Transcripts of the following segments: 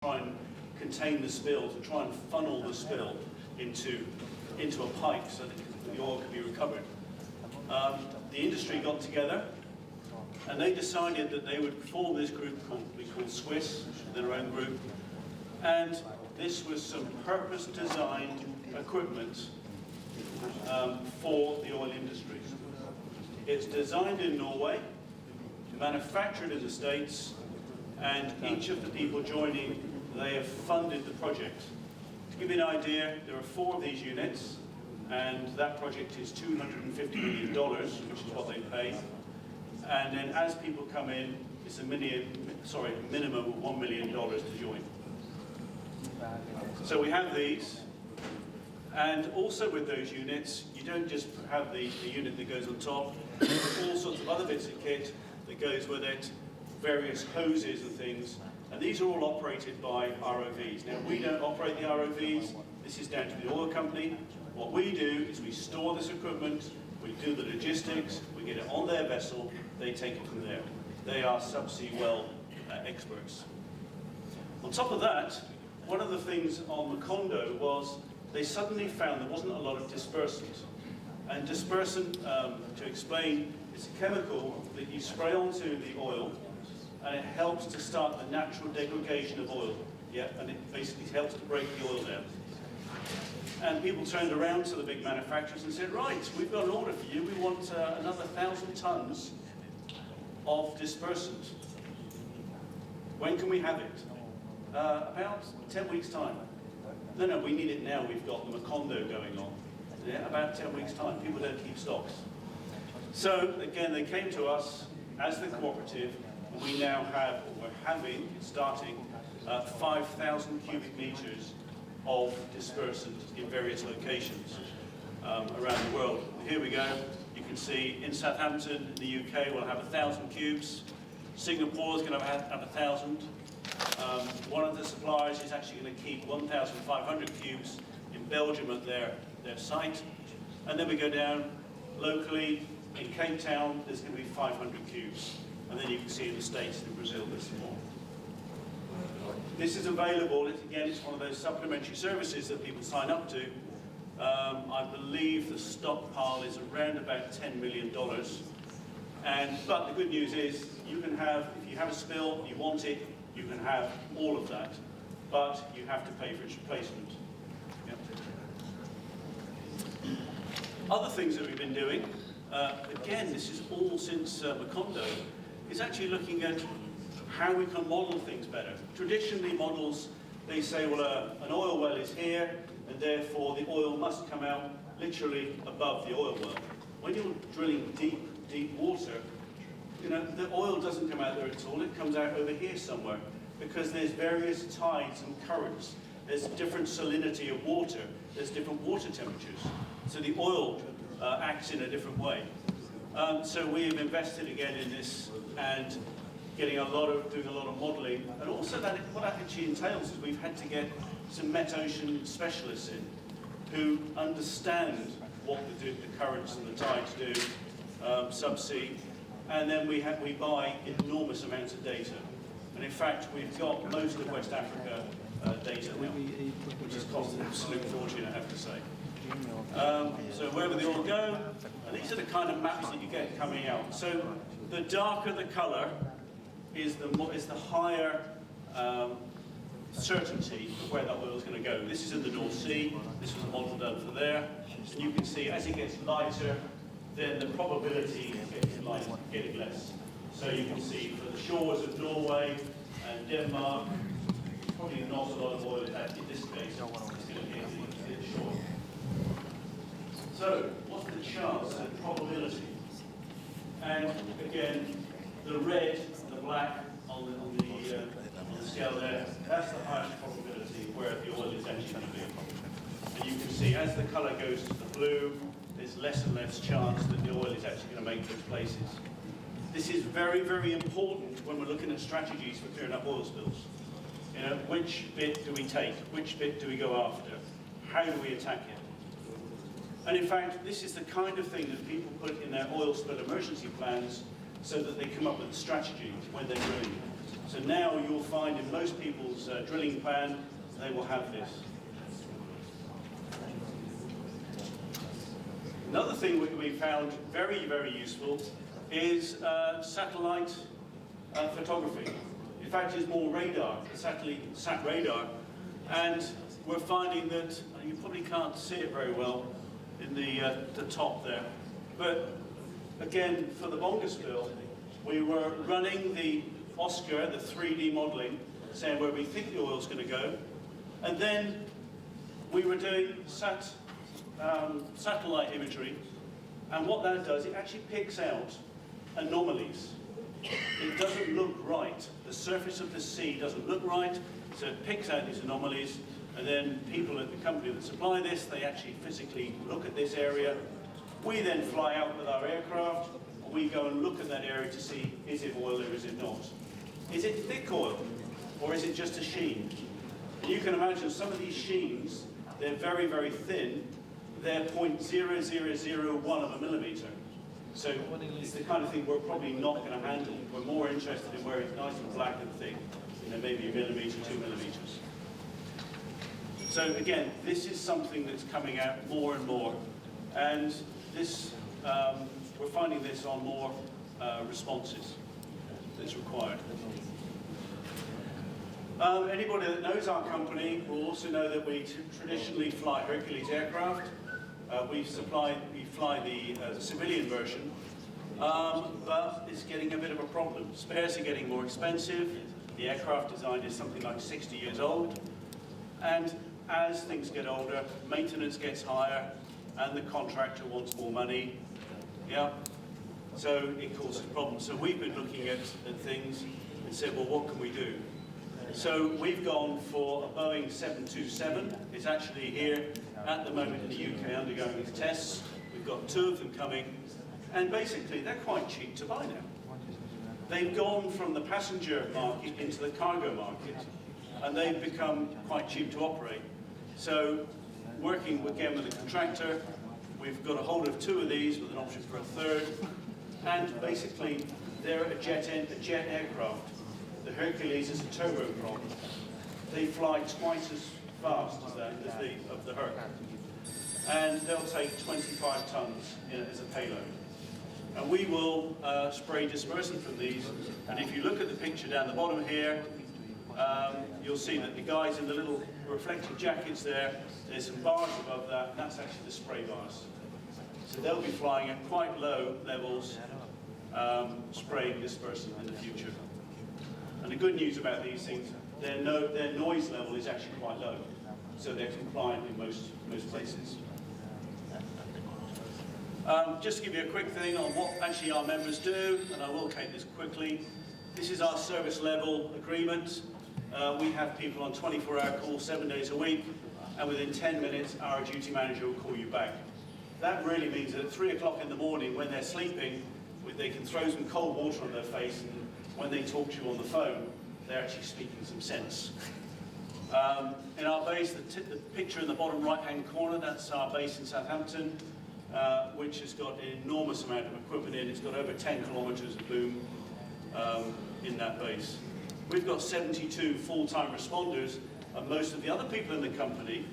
try and contain the spill, to try and funnel the spill into a pipe so that the oil can be recovered. The industry got together and they decided that they would form this group we call Swiss, their own group, and this was some purpose-designed equipment for the oil industry. It's designed in Norway, manufactured in the States, and each of the people joining, they have funded the project. To give you an idea, there are 4 of these units, and that project is $250 million, which is what they pay. And then as people come in, it's a minimum of $1 million to join. So we have these, and also with those units, you don't just have the unit that goes on top, there's all sorts of other bits of kit that goes with it, various hoses and things, and these are all operated by ROVs. Now, we don't operate the ROVs, this is down to the oil company. What we do is we store this equipment, we do the logistics, we get it on their vessel, they take it from there. They are subsea well experts. On top of that, one of the things on Macondo was they suddenly found there wasn't a lot of dispersant. And dispersant, to explain, is a chemical that you spray onto the oil, and it helps to start the natural degradation of oil. Yeah, and it basically helps to break the oil down. And people turned around to the big manufacturers and said, right, we've got an order for you. We want another 1,000 tons of dispersant. When can we have it? About 10 weeks' time. No, we need it now. We've got the Macondo going on. Yeah, about 10 weeks' time. People don't keep stocks. So, again, they came to us as the cooperative. We now have, or we're having, starting 5,000 cubic meters of dispersant in various locations around the world. Here we go. You can see in Southampton, in the UK, we'll have 1,000 cubes. Singapore is going to have 1,000. One of the suppliers is actually going to keep 1,500 cubes in Belgium at their site. And then we go down locally in Cape Town, there's going to be 500 cubes. And then you can see in the States and in Brazil there's some more. This is available, again, it's one of those supplementary services that people sign up to. I believe the stockpile is around about $10 million. But the good news is, you can have, if you have a spill, you want it, you can have all of that. But you have to pay for its replacement. Yep. Other things that we've been doing, again, this is all since Macondo, is actually looking at how we can model things better. Traditionally, models, they say, well, an oil well is here, and therefore the oil must come out literally above the oil well. When you're drilling deep water, the oil doesn't come out there at all, it comes out over here somewhere, because there's various tides and currents. There's different salinity of water, there's different water temperatures. So the oil acts in a different way. So we've invested again in this and doing a lot of modelling, and also what that actually entails is we've had to get some met-ocean specialists in who understand what the currents and the tides do, subsea, and then we buy enormous amounts of data. And in fact, we've got most of West Africa data now, which has cost an absolute fortune, I have to say. So where will the oil go? And these are the kind of maps that you get coming out. So the darker the colour is the higher certainty of where that oil is going to go. This is in the North Sea. This was a model done for there. And you can see as it gets lighter, then the probability is getting less. So you can see for the shores of Norway and Denmark, probably not a lot of oil in this case. It's going to hit the shore. So, what's the chance, the probability? And again, the red, the black on the scale there, that's the highest probability where the oil is actually going to be. And you can see as the colour goes to the blue, there's less and less chance that the oil is actually going to make those places. This is very, very important when we're looking at strategies for clearing up oil spills. Which bit do we take? Which bit do we go after? How do we attack it? And in fact, this is the kind of thing that people put in their oil spill emergency plans so that they come up with a strategy when they're drilling. So now you'll find in most people's drilling plan, they will have this. Another thing we found very, very useful is satellite photography. In fact, it's more radar, sat radar. And we're finding that, you probably can't see it very well in the top there. But again, for the Bonga spill, we were running the Oscar, the 3D modeling, saying where we think the oil's going to go. And then we were doing satellite imagery. And what that does, it actually picks out anomalies. It doesn't look right. The surface of the sea doesn't look right, so it picks out these anomalies, and then people at the company that supply this, they actually physically look at this area. We then fly out with our aircraft, and we go and look at that area to see, is it oil or is it not? Is it thick oil, or is it just a sheen? And you can imagine some of these sheens, they're very, very thin. They're 0.0001 of a millimetre. So it's the kind of thing we're probably not going to handle. We're more interested in where it's nice and black and thick, maybe a millimetre, 2 millimetres. So again, this is something that's coming out more and more. And this, we're finding this on more responses that's required. Anybody that knows our company will also know that we traditionally fly Hercules aircraft. We fly the civilian version, but it's getting a bit of a problem. Spares are getting more expensive. The aircraft design is something like 60 years old. And as things get older, maintenance gets higher, and the contractor wants more money. Yeah. So it causes problems. So we've been looking at things and said, well, what can we do? So we've gone for a Boeing 727. It's actually here at the moment in the UK undergoing its tests. We've got 2 of them coming, and basically they're quite cheap to buy now. They've gone from the passenger market into the cargo market, and they've become quite cheap to operate. So working again with a contractor, we've got a hold of 2 of these with an option for a 3rd, and basically they're a jet aircraft. The Hercules is a turboprop. They fly twice as fast as the Herc. And they'll take 25 tons as a payload. And we will spray dispersant from these. And if you look at the picture down the bottom here, you'll see that the guys in the little reflective jackets there's some bars above that, and that's actually the spray bars. So they'll be flying at quite low levels, spraying dispersant in the future. And the good news about these things, their noise level is actually quite low, so they're compliant in most places. Just to give you a quick thing on what actually our members do, and I will take this quickly. This is our service level agreement. We have people on 24-hour calls 7 days a week, and within 10 minutes our duty manager will call you back. That really means that at 3 o'clock in the morning when they're sleeping, they can throw some cold water on their face, and when they talk to you on the phone, they're actually speaking some sense. In our base, the picture in the bottom right-hand corner, that's our base in Southampton, which has got an enormous amount of equipment in. It's got over 10 kilometres of boom in that base. We've got 72 full-time responders, and most of the other people in the company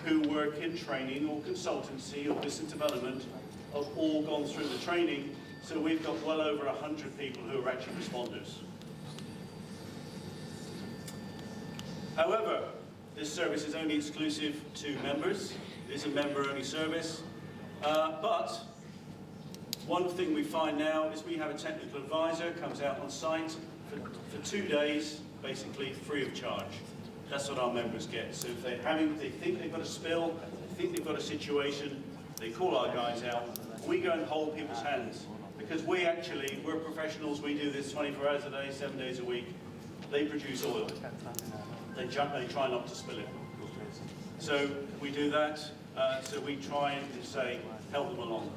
who work in training or consultancy or business development have all gone through the training. So we've got well over 100 people who are actually responders. However, this service is only exclusive to members. It is a member-only service. But one thing we find now is we have a technical advisor comes out on site for 2 days, basically free of charge. That's what our members get. So if they think they've got a spill, they think they've got a situation, they call our guys out. We go and hold people's hands. Because we're professionals, we do this 24 hours a day, 7 days a week. They produce oil. They try not to spill it. So we do that, so we try and say, help them along.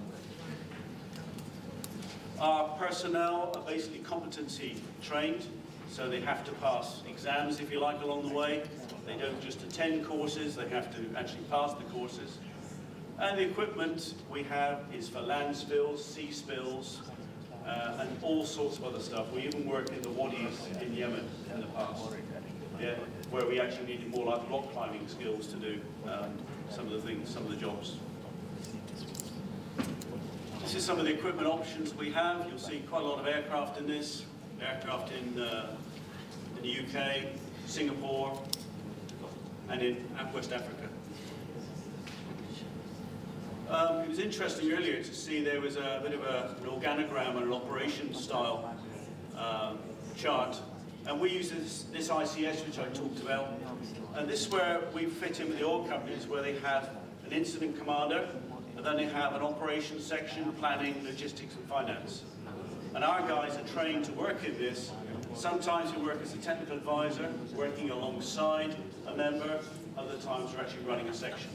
Our personnel are basically competency trained, so they have to pass exams, if you like, along the way. They don't just attend courses, they have to actually pass the courses. And the equipment we have is for land spills, sea spills, and all sorts of other stuff. We even worked in the wadis in Yemen in the past, yeah, where we actually needed more like rock climbing skills to do some of the things, some of the jobs. This is some of the equipment options we have. You'll see quite a lot of aircraft in this. Aircraft in the UK, Singapore, and in West Africa. It was interesting earlier to see there was a bit of an organogram and an operation style chart. And we use this ICS, which I talked about. And this is where we fit in with the oil companies, where they have an incident commander, and then they have an operations section, planning, logistics, and finance. And our guys are trained to work in this. Sometimes we work as a technical advisor, working alongside a member. Other times we're actually running a section.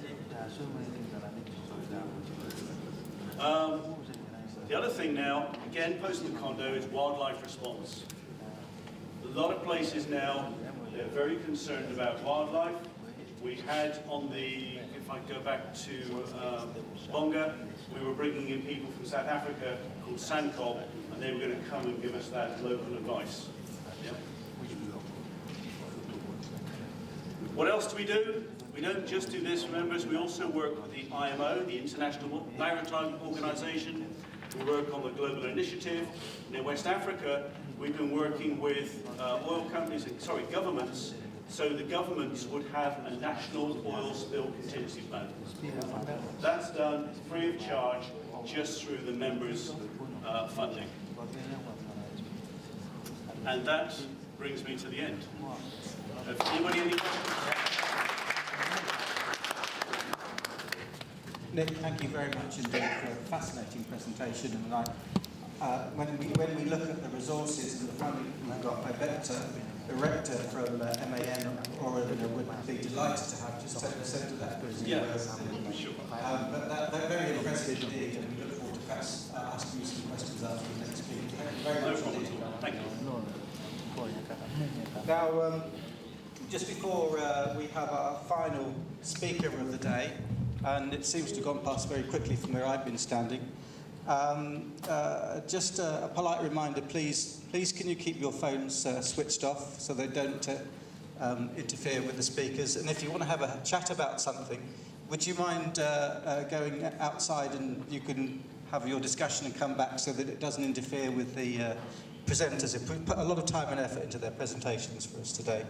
The other thing now, again, post the condo, is wildlife response. A lot of places now, they're very concerned about wildlife. We had on the, if I go back to Bonga, we were bringing in people from South Africa called Sankob, and they were going to come and give us that local advice. Yeah. What else do we do? We don't just do this, remember, we also work with the IMO, the International Maritime Organization. We work on the Global Initiative. And in West Africa, we've been working with oil companies, governments, so the governments would have a national oil spill contingency plan. That's done free of charge, just through the members' funding. And that brings me to the end. Anybody any questions? Nick, thank you very much indeed for a fascinating presentation. And when we look at the resources and the funding we've got, I bet the rector from MAN Oron would be delighted to have just 10% of that. Yeah, sure. But they're very impressive indeed, and we look forward to perhaps asking you some questions after the next meeting. Thank you very much indeed. Thank you. Now, just before we have our final speaker of the day, and it seems to have gone past very quickly from where I've been standing, just a polite reminder, please can you keep your phones switched off so they don't interfere with the speakers, and if you want to have a chat about something, would you mind going outside and you can have your discussion and come back so that it doesn't interfere with the presenters who put a lot of time and effort into their presentations for us today.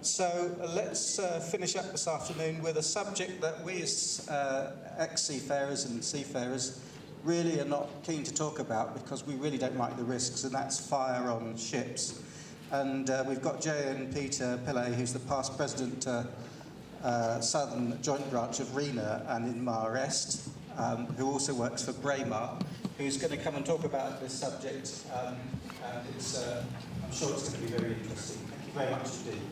So let's finish up this afternoon with a subject that we as ex-seafarers and seafarers really are not keen to talk about because we really don't like the risks, and that's fire on ships. And we've got Jay and Peter Pillay, who's the past president Southern Joint Branch of RENA and in Mar Est, who also works for Braemar, who's going to come and talk about this subject, and it's, I'm sure it's going to be very interesting. Thank you very much indeed.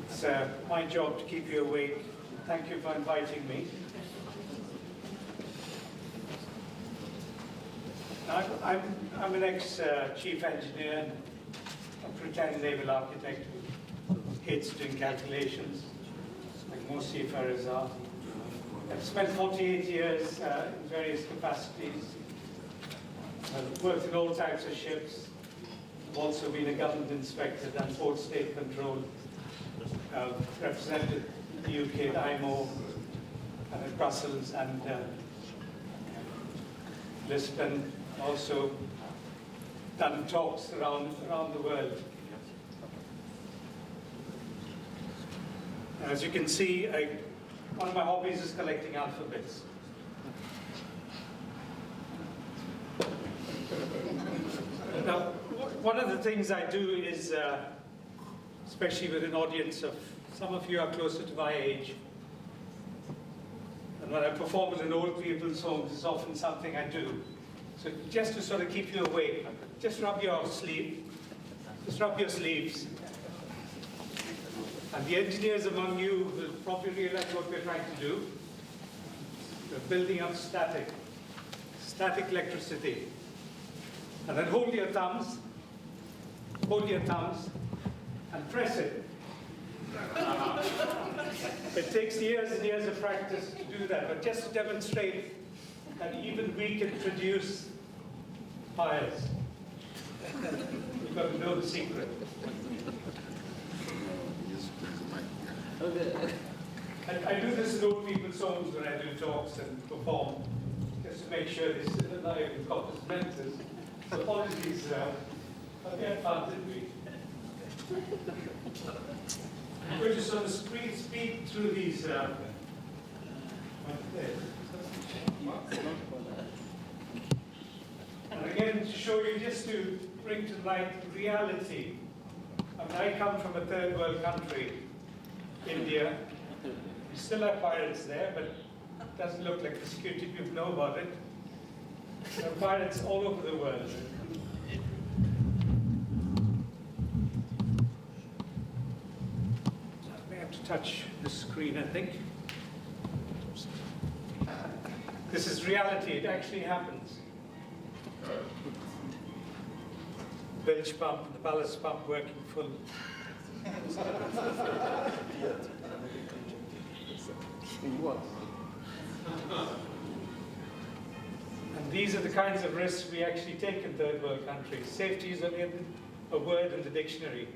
It's my job to keep you awake. Thank you for inviting me. I'm an ex-chief engineer and a pretend naval architect who hates doing calculations, like most seafarers are. I've spent 48 years in various capacities. I've worked in all types of ships. I've also been a government inspector, done port state control. I've represented the UK at IMO and at Brussels and Lisbon. Also done talks around the world. As you can see, one of my hobbies is collecting alphabets. Now, one of the things I do is, especially with an audience of, some of you are closer to my age, and when I perform in an old people's home, this is often something I do. So just to sort of keep you awake, just rub your sleeves. And the engineers among you will probably realize what we're trying to do. We're building up static electricity. And then hold your thumbs, and press it. It takes years and years of practice to do that, but just to demonstrate that even we can produce fires. You've got to know the secret. I do this in old people's homes when I do talks and perform, just to make sure they sit alive in corpus mentis. So apologies, but we had fun, didn't we? I'm going to sort of speed through these. And again, to show you, just to bring to light reality. I mean, I come from a third world country, India. We still have pirates there, but it doesn't look like the security people know about it. There are pirates all over the world. I may have to touch the screen, I think. This is reality, it actually happens. Bilge pump, the ballast pump working full. And these are the kinds of risks we actually take in third world countries. Safety is only a word in the dictionary.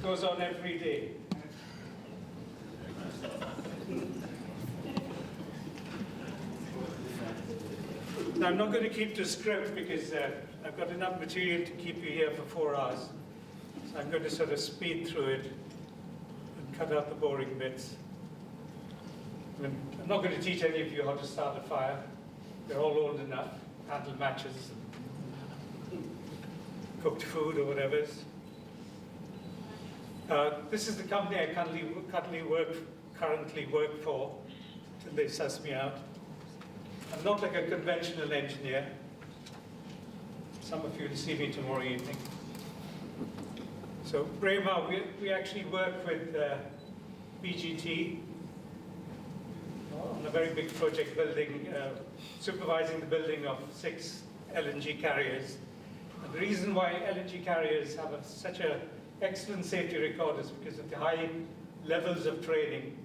Goes on every day. Now, I'm not going to keep the script because I've got enough material to keep you here for 4 hours. So I'm going to sort of speed through it and cut out the boring bits. I'm not going to teach any of you how to start a fire. They're all old enough, handle matches, cooked food or whatever. This is the company I currently work for till they suss me out. I'm not like a conventional engineer. Some of you will see me tomorrow evening. So Braemar, we actually work with BGT on a very big project building, supervising the building of 6 LNG carriers. And the reason why LNG carriers have such an excellent safety record is because of the high levels of training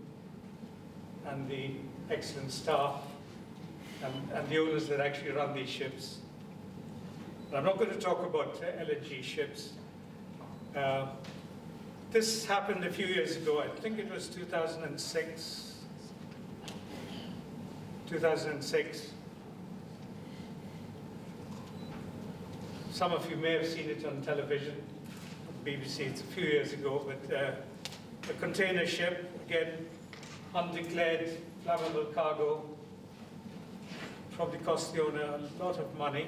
and the excellent staff and the owners that actually run these ships. And I'm not going to talk about LNG ships. This happened a few years ago. I think it was 2006. 2006. Some of you may have seen it on television. BBC, it's a few years ago, but a container ship, again, undeclared flammable cargo, probably cost the owner a lot of money.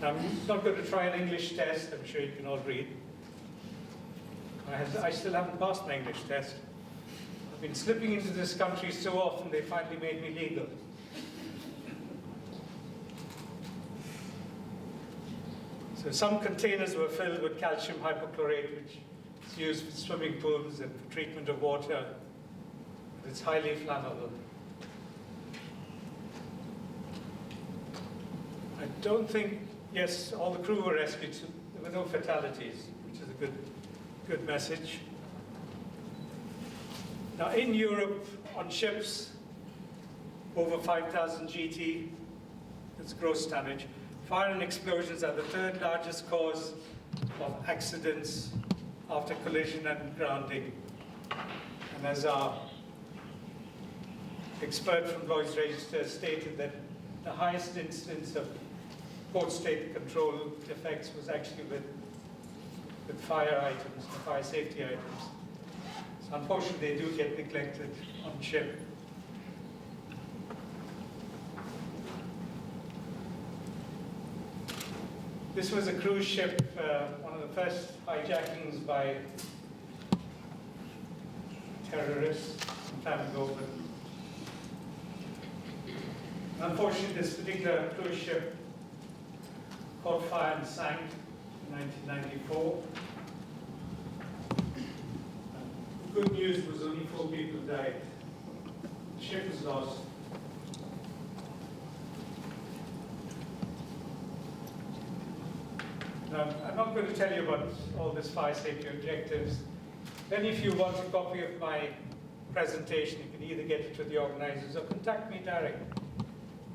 Now, I'm not going to try an English test, I'm sure you can all read. I still haven't passed my English test. I've been slipping into this country so often, they finally made me legal. So some containers were filled with calcium hypochlorite, which is used for swimming pools and for treatment of water. But it's highly flammable. I don't think, yes, all the crew were rescued, so there were no fatalities, which is a good message. Now in Europe, on ships over 5,000 GT, that's gross tonnage, fire and explosions are the 3rd largest cause of accidents after collision and grounding. And as our expert from Lloyd's Register stated that the highest instance of port state control defects was actually with fire items, fire safety items. So unfortunately, they do get neglected on ship. This was a cruise ship, one of the first hijackings by terrorists some time ago. But unfortunately, this particular cruise ship caught fire and sank in 1994. The good news was only 4 people died. The ship was lost. Now, I'm not going to tell you about all these fire safety objectives. Then if you want a copy of my presentation, you can either get it to the organizers or contact me directly.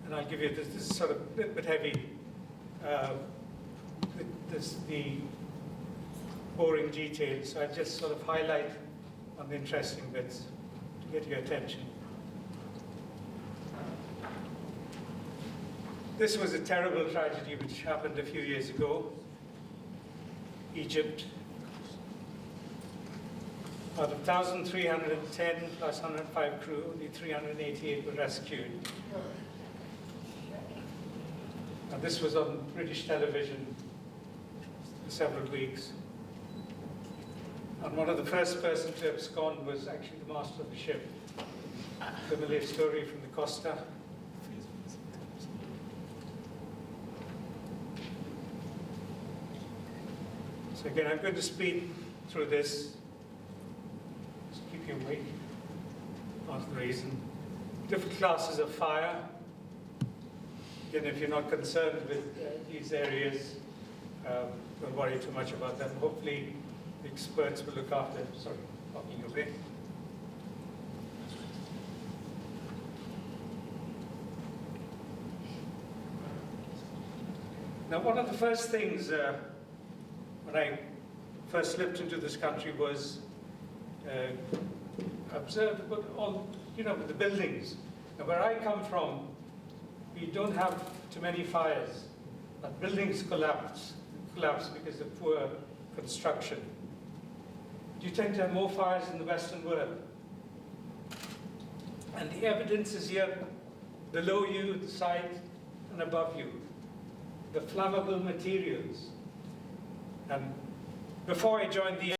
And I'll give you this. This is sort of a bit heavy. The boring details. So I just sort of highlight on the interesting bits to get your attention. This was a terrible tragedy which happened a few years ago. Egypt. Out of 1,310 plus 105 crew, only 388 were rescued. And this was on British television for several weeks. And one of the first persons to abscond was actually the master of the ship. Familiar story from the Costa. So again, I'm going to speed through this. Just keep you awake. Part of the reason. Different classes of fire. Again, if you're not concerned with these areas, don't worry too much about them. Hopefully, the experts will look after. Sorry, walking away. Now, one of the first things when I first slipped into this country was observed about all, with the buildings. Now, where I come from, we don't have too many fires, but buildings collapse because of poor construction. You tend to have more fires in the Western world. And the evidence is here below you, the side, and above you. The flammable materials. And before I joined the